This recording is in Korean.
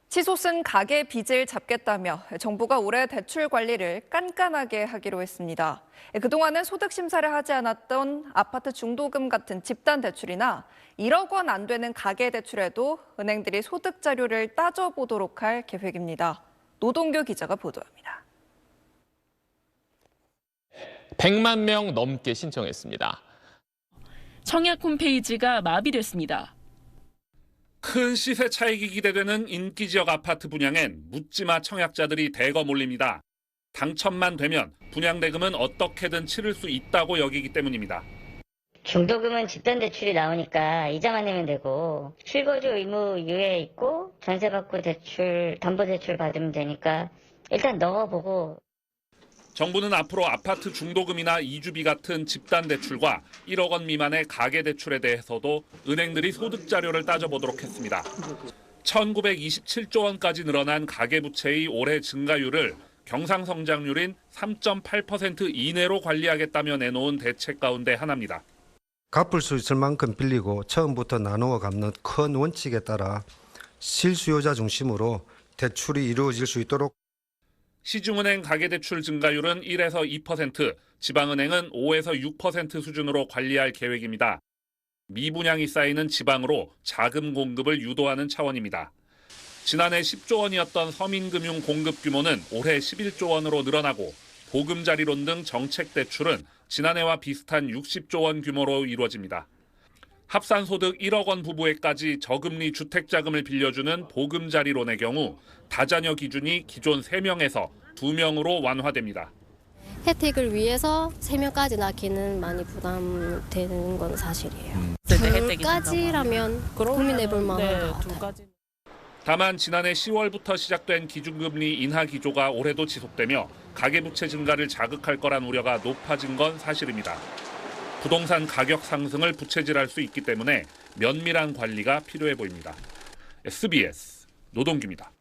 치솟은 가계 빚을 잡겠다며 정부가 올해 대출 관리를 깐깐하게 하기로 했습니다. 그동안은 소득 심사를 하지 않았던 아파트 중도금 같은 집단 대출이나 1억 원 안 되는 가계 대출에도 은행들이 소득 자료를 따져보도록 할 계획입니다. 노동규 기자가 보도합니다. 100만 명 넘게 신청했습니다. 청약 홈페이지가 마비됐습니다. 큰 시세 차익이 기대되는 인기 지역 아파트 분양엔 묻지마 청약자들이 대거 몰립니다. 당첨만 되면 분양 대금은 어떻게든 치를 수 있다고 여기기 때문입니다. 중도금은 집단 대출이 나오니까 이자만 내면 되고 실거주 의무 유예 있고 전세 받고 대출, 담보 대출 받으면 되니까 일단 넣어보고. 정부는 앞으로 아파트 중도금이나 이주비 같은 집단 대출과 1억 원 미만의 가계 대출에 대해서도 은행들이 소득 자료를 따져보도록 했습니다. 1927조 원까지 늘어난 가계부채의 올해 증가율을 경상성장률인 3.8% 이내로 관리하겠다며 내놓은 대책 가운데 하나입니다. 갚을 수 있을 만큼 빌리고 처음부터 나누어 갚는 큰 원칙에 따라 실수요자 중심으로 대출이 이루어질 수 있도록. 시중은행 가계대출 증가율은 1에서 2%, 지방은행은 5에서 6% 수준으로 관리할 계획입니다. 미분양이 쌓이는 지방으로 자금 공급을 유도하는 차원입니다. 지난해 10조 원이었던 서민금융 공급 규모는 올해 11조 원으로 늘어나고 보금자리론 등 정책 대출은 지난해와 비슷한 60조 원 규모로 이루어집니다. 합산소득 1억 원 부부에까지 저금리 주택자금을 빌려주는 보금자리론의 경우 다자녀 기준이 기존 3명에서 2명으로 완화됩니다. 혜택을 위해서 3명까지 낳기는 많이 부담되는 건 사실이에요. 혜택이 둘까지라면 고민해볼 만한 것 같아요. 다만 지난해 10월부터 시작된 기준금리 인하 기조가 올해도 지속되며 가계부채 증가를 자극할 거란 우려가 높아진 건 사실입니다. 부동산 가격 상승을 부채질할 수 있기 때문에 면밀한 관리가 필요해 보입니다. SBS 노동규입니다.